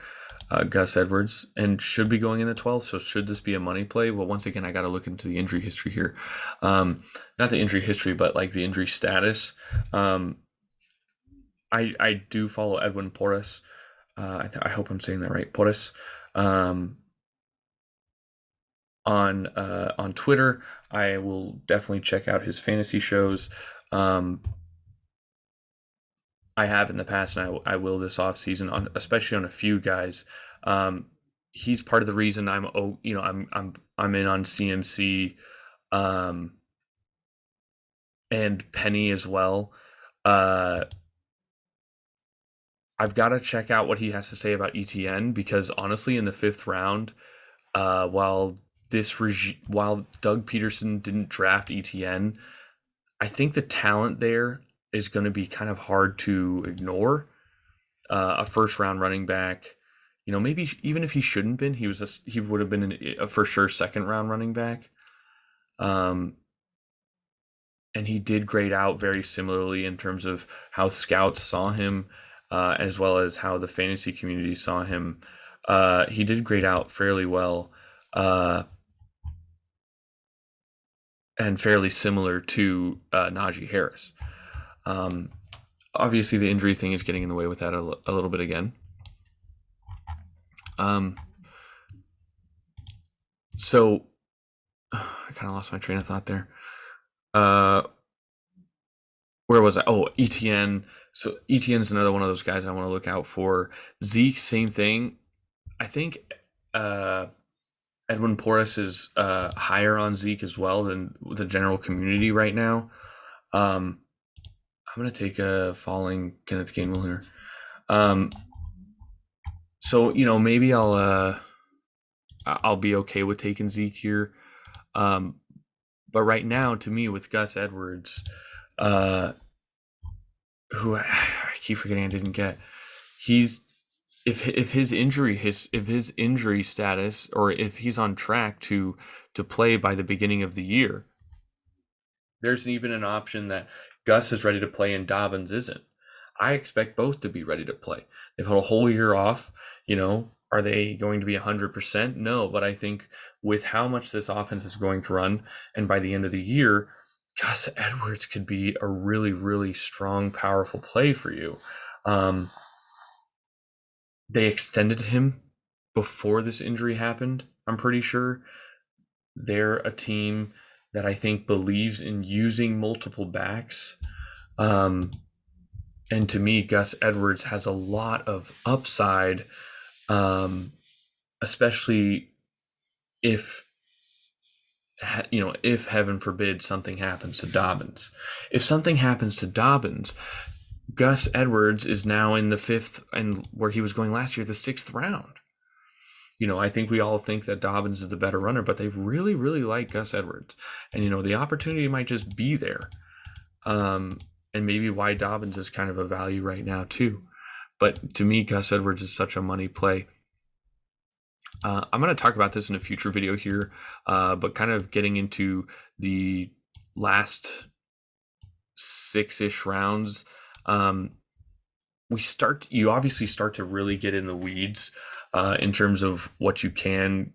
Gus Edwards, and should be going in the 12th. So should this be a money play? Well, once again, I got to look into the injury history here. Not the injury history, but the injury status. I do follow Edwin Porras. I hope I'm saying that right. Porras. On Twitter. I will definitely check out his fantasy shows. I have in the past, and I will this offseason, especially on a few guys. He's part of the reason I'm in on CMC, and Penny as well. I've got to check out what he has to say about ETN, because honestly, in the 5th round, while Doug Peterson didn't draft ETN, I think the talent there is going to be kind of hard to ignore. A 1st round running back, maybe even if he shouldn't been, he would have been a for sure second round running back. And he did grade out very similarly in terms of how scouts saw him, as well as how the fantasy community saw him. He did grade out fairly well, and fairly similar to Najee Harris. Obviously, the injury thing is getting in the way with that a little bit again. So I kind of lost my train of thought there. Where was I? Oh, ETN. So ETN is another one of those guys I want to look out for. Zeke, same thing. I think Edwin Porras is higher on Zeke as well than the general community right now. I'm going to take a falling Kenneth Gainwell here. So, maybe I'll be okay with taking Zeke here. But right now, to me, with Gus Edwards, who I keep forgetting I didn't get, if his injury status, or if he's on track to play by the beginning of the year, there's even an option that Gus is ready to play and Dobbins isn't. I expect both to be ready to play. They've had a whole year off. Are they going to be 100%? No, but I think with how much this offense is going to run, and by the end of the year, Gus Edwards could be a really, really strong, powerful play for you. They extended him before this injury happened, I'm pretty sure. They're a team that I think believes in using multiple backs. And to me, Gus Edwards has a lot of upside, especially if heaven forbid something happens to Dobbins. If something happens to Dobbins, Gus Edwards is now in the 5th, and where he was going last year, the 6th round. I think we all think that Dobbins is the better runner, but they really, really like Gus Edwards. And, the opportunity might just be there. And maybe why Dobbins is kind of a value right now too. But to me, Gus Edwards is such a money play. I'm going to talk about this in a future video here, but kind of getting into the last 6-ish rounds, you obviously start to really get in the weeds in terms of what you can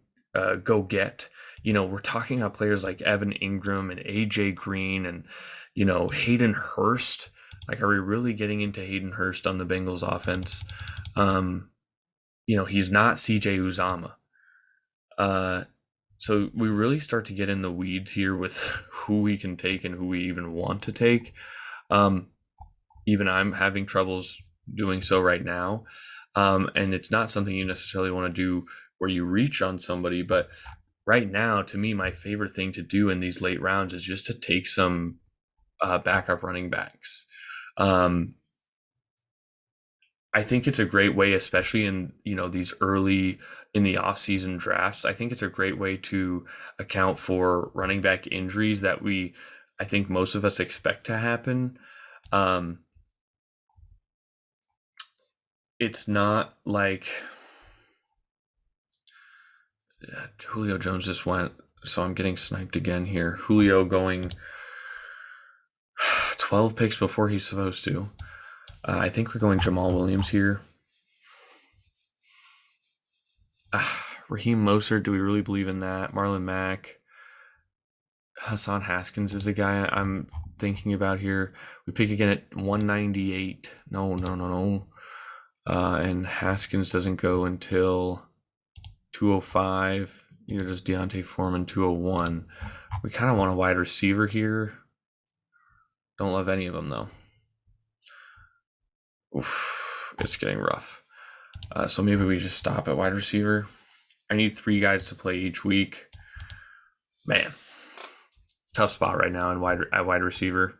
go get. We're talking about players like Evan Ingram and AJ Green and Hayden Hurst. Like, are we really getting into Hayden Hurst on the Bengals offense? He's not CJ Uzama. So we really start to get in the weeds here with who we can take and who we even want to take. Even I'm having troubles doing so right now. And it's not something you necessarily want to do where you reach on somebody, but right now, to me, my favorite thing to do in these late rounds is just to take some backup running backs. I think it's a great way, especially in these early in the off-season drafts. I think it's a great way to account for running back injuries that I think most of us expect to happen. It's not like Julio Jones just went, so I'm getting sniped again here. Julio going 12 picks before he's supposed to. I think we're going Jamal Williams here. Raheem Mostert, do we really believe in that? Marlon Mack. Hassan Haskins is a guy I'm thinking about here. We pick again at 198. No. And Haskins doesn't go until 205. Neither does Deontay Foreman, 201. We kind of want a wide receiver here. Don't love any of them, though. Oof, it's getting rough. So maybe we just stop at wide receiver. I need 3 guys to play each week. Man, tough spot right now at wide receiver.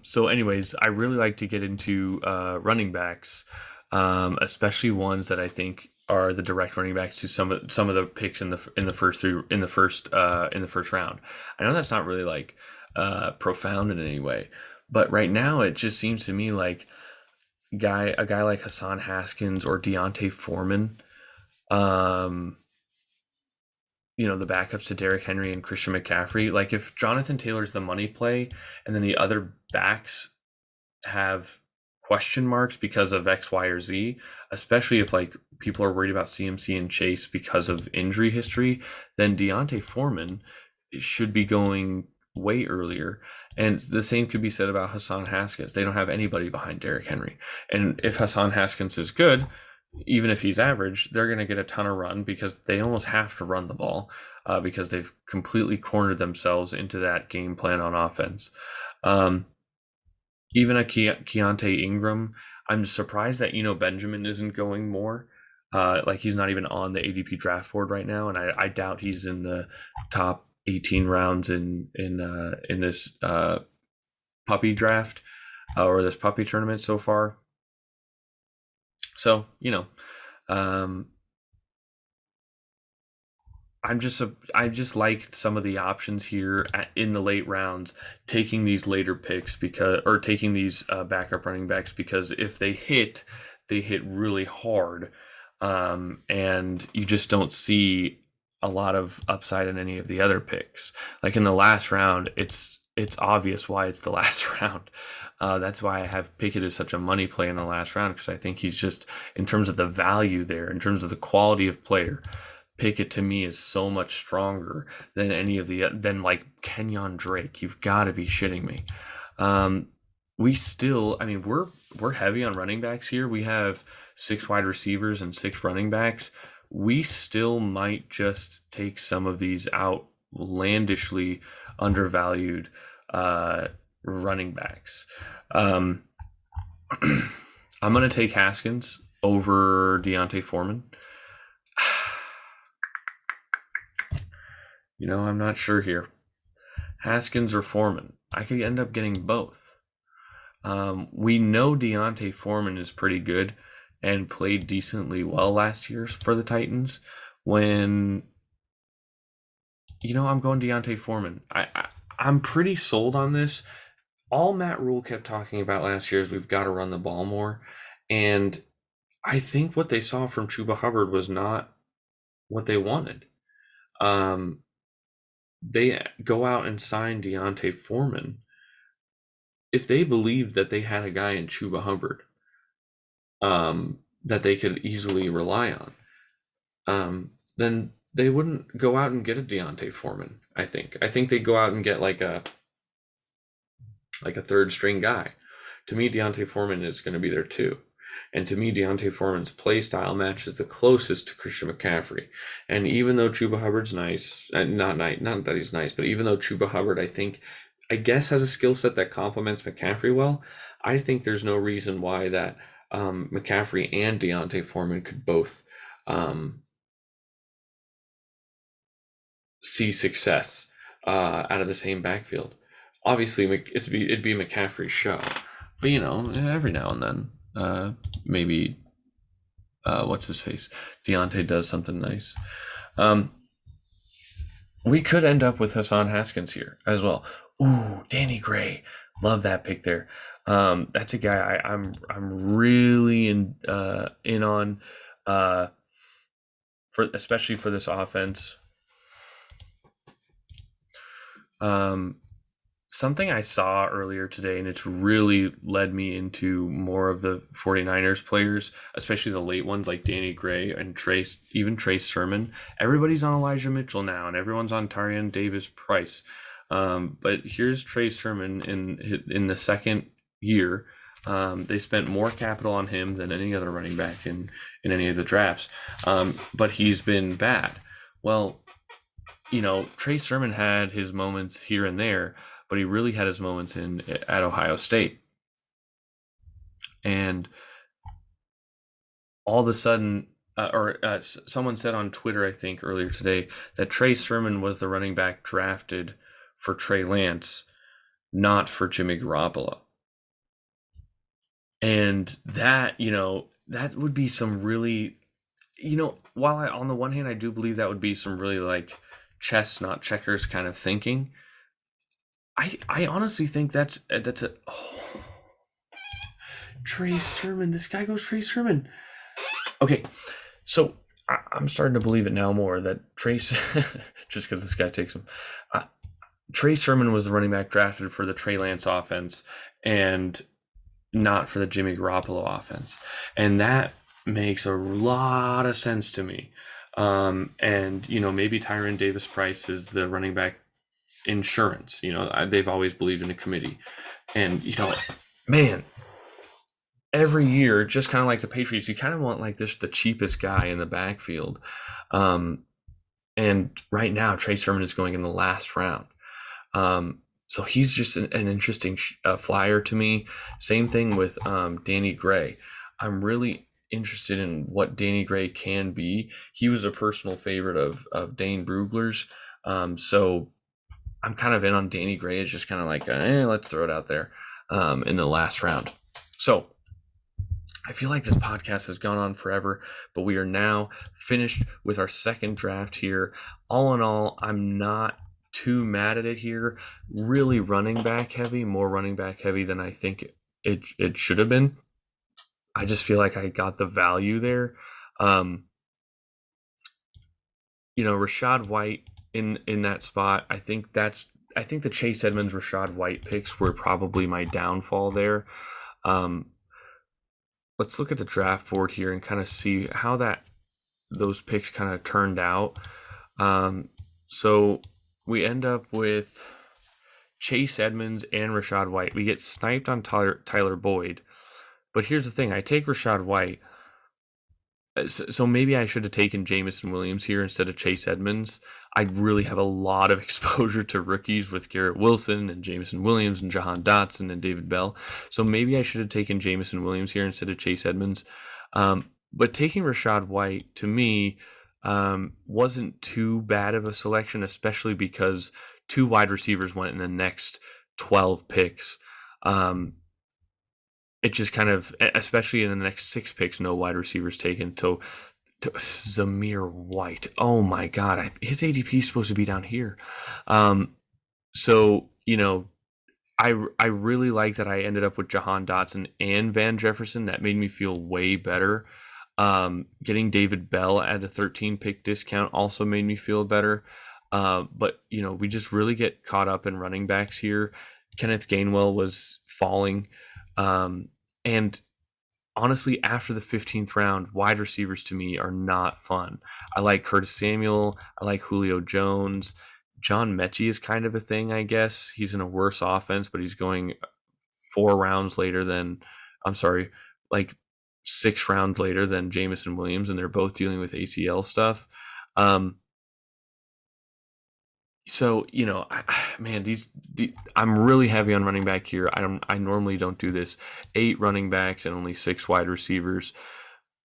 So anyways, I really like to get into running backs, especially ones that I think are the direct running backs to some of the picks in the first round. I know that's not really like profound in any way, but right now it just seems to me like a guy like Hassan Haskins or Deontay Foreman, um, the backups to Derrick Henry and Christian McCaffrey. Like if Jonathan Taylor's the money play, and then the other backs have question marks because of X, Y, or Z, especially if like people are worried about CMC and Chase because of injury history, then Deontay Foreman should be going way earlier. And the same could be said about Hassan Haskins. They don't have anybody behind Derrick Henry. And if Hassan Haskins is good, even if he's average, they're going to get a ton of run because they almost have to run the ball because they've completely cornered themselves into that game plan on offense. Even a Keontae Ingram, I'm surprised that Benjamin isn't going more. Like he's not even on the ADP draft board right now, and I doubt he's in the top 18 rounds in this puppy draft or this puppy tournament so far. So I just like some of the options here in the late rounds, taking these later picks or taking these backup running backs because if they hit really hard, and you just don't see a lot of upside in any of the other picks. Like in the last round, it's obvious why it's the last round. That's why I have Pickett as such a money play in the last round because I think he's just, in terms of the value there, in terms of the quality of player, Pickett to me is so much stronger than than like Kenyon Drake. You've got to be shitting me. We're heavy on running backs here. We have 6 wide receivers and 6 running backs. We still might just take some of these outlandishly undervalued running backs. I'm going to take Haskins over Deontay Foreman. I'm not sure here. Haskins or Foreman. I could end up getting both. We know Deontay Foreman is pretty good and played decently well last year for the Titans. When, I'm going Deontay Foreman. I'm pretty sold on this. All Matt Rule kept talking about last year is we've got to run the ball more. And I think what they saw from Chuba Hubbard was not what they wanted. They go out and sign Deontay Foreman. If they believed that they had a guy in Chuba Hubbard that they could easily rely on, then they wouldn't go out and get a Deontay Foreman. I think they'd go out and get like a third string guy. To me, Deontay Foreman is going to be there too. And to me, Deontay Foreman's play style matches the closest to Christian McCaffrey. And even though Chuba Hubbard's nice, not that he's nice, but even though Chuba Hubbard, I guess has a skill set that complements McCaffrey well, I think there's no reason why that McCaffrey and Deontay Foreman could both see success out of the same backfield. Obviously, it'd be McCaffrey's show, but every now and then, maybe what's his face, Deontay does something nice. We could end up with Hassan Haskins here as well. Ooh, Danny Gray, love that pick there. That's a guy I'm really in on, especially for this offense. Something I saw earlier today, and it's really led me into more of the 49ers players, especially the late ones like Danny Gray and Trey Sermon. Everybody's on Elijah Mitchell now, and everyone's on Tyrion Davis-Price. But here's Trey Sermon in the second year. They spent more capital on him than any other running back in any of the drafts. But he's been bad. Well, Trey Sermon had his moments here and there, but he really had his moments at Ohio State. And all of a sudden, someone said on Twitter, I think earlier today, that Trey Sermon was the running back drafted for Trey Lance, not for Jimmy Garoppolo. And that, that would be some really, while on the one hand, I do believe that would be some really like chess, not checkers kind of thinking. I honestly think that's Trey Sermon. This guy goes Trey Sermon. Okay, so I'm starting to believe it now more that Trey, just because this guy takes him. Trey Sermon was the running back drafted for the Trey Lance offense and not for the Jimmy Garoppolo offense. And that makes a lot of sense to me. And, maybe Tyron Davis-Price is the running back insurance. They've always believed in a committee. And, man, every year, just kind of like the Patriots, you kind of want like the cheapest guy in the backfield. And right now, Trey Sermon is going in the last round. So he's just an interesting flyer to me. Same thing with Danny Gray. I'm really interested in what Danny Gray can be. He was a personal favorite of Dane Brugler's. So I'm kind of in on Danny Gray. It's just kind of like, let's throw it out there in the last round. So I feel like this podcast has gone on forever, but we are now finished with our second draft here. All in all, I'm not too mad at it here. Really running back heavy, more running back heavy than I think it should have been. I just feel like I got the value there. Rachaad White in that spot. I think the Chase Edmonds, Rachaad White picks were probably my downfall there. Let's look at the draft board here and kind of see how those picks kind of turned out. So we end up with Chase Edmonds and Rachaad White. We get sniped on Tyler Boyd. But here's the thing. I take Rachaad White. So maybe I should have taken Jameson Williams here instead of Chase Edmonds. I really have a lot of exposure to rookies with Garrett Wilson and Jameson Williams and Jahan Dotson and David Bell. So maybe I should have taken Jameson Williams here instead of Chase Edmonds. But taking Rachaad White, to me, wasn't too bad of a selection, especially because 2 wide receivers went in the next 12 picks. It just kind of, especially in the next 6 picks, no wide receivers taken. So Zamir White, oh my God, his ADP is supposed to be down here. So I really like that I ended up with Jahan Dotson and Van Jefferson. That made me feel way better. Getting David Bell at a 13 pick discount also made me feel better. But we just really get caught up in running backs here. Kenneth Gainwell was falling. And honestly, after the 15th round, wide receivers to me are not fun. I like Curtis Samuel. I like Julio Jones. John Mechie is kind of a thing, I guess. He's in a worse offense, but he's going 4 rounds later than, 6 rounds later than Jameson Williams, and they're both dealing with ACL stuff. So, I'm really heavy on running back here. I normally don't do this. 8 running backs and only 6 wide receivers.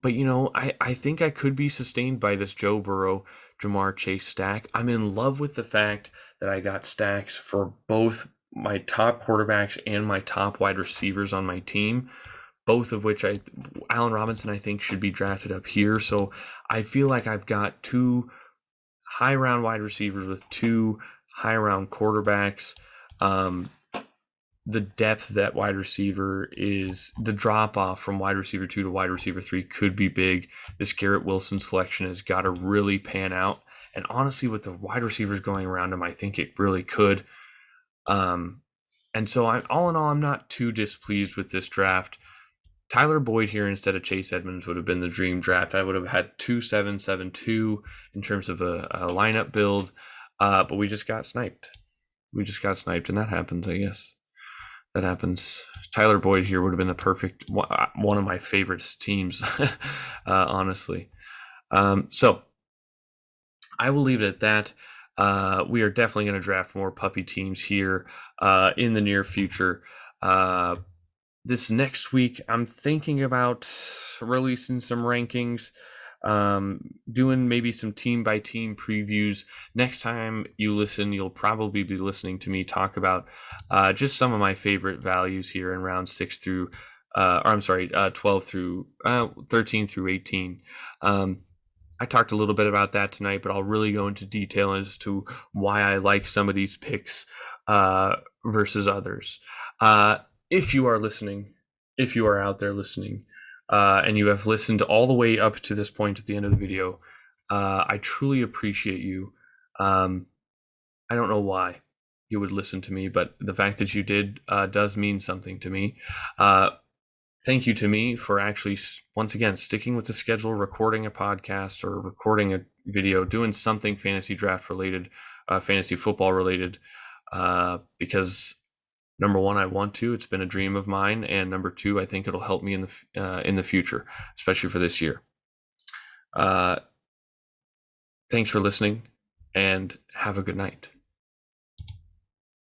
But, I think I could be sustained by this Joe Burrow, Jamar Chase stack. I'm in love with the fact that I got stacks for both my top quarterbacks and my top wide receivers on my team, both of which Allen Robinson, I think, should be drafted up here. So I feel like I've got 2 high round wide receivers with 2 high round quarterbacks. The depth that wide receiver is, the drop off from wide receiver 2 to wide receiver 3 could be big. This Garrett Wilson selection has got to really pan out. And honestly, with the wide receivers going around him, I think it really could. And so all in all, I'm not too displeased with this draft. Tyler Boyd here instead of Chase Edmonds would have been the dream draft. I would have had 2-7-7-2 in terms of a lineup build, but we just got sniped. And that happens, I guess. That happens. Tyler Boyd here would have been the perfect one of my favorite teams, honestly. So I will leave it at that. We are definitely going to draft more puppy teams here in the near future. This next week, I'm thinking about releasing some rankings, doing maybe some team-by-team previews. Next time you listen, you'll probably be listening to me talk about just some of my favorite values here in round 6 through, 12 through 13 through 18. I talked a little bit about that tonight, but I'll really go into detail as to why I like some of these picks versus others. If you are listening if you are out there listening, and you have listened all the way up to this point at the end of the video, I truly appreciate you. I don't know why you would listen to me, but the fact that you did does mean something to me. Thank you to me for actually, once again, sticking with the schedule, recording a podcast or recording a video, doing something fantasy draft related, fantasy football related, because number one, I want to. It's been a dream of mine, and number two, I think it'll help me in the future, especially for this year. Thanks for listening, and have a good night.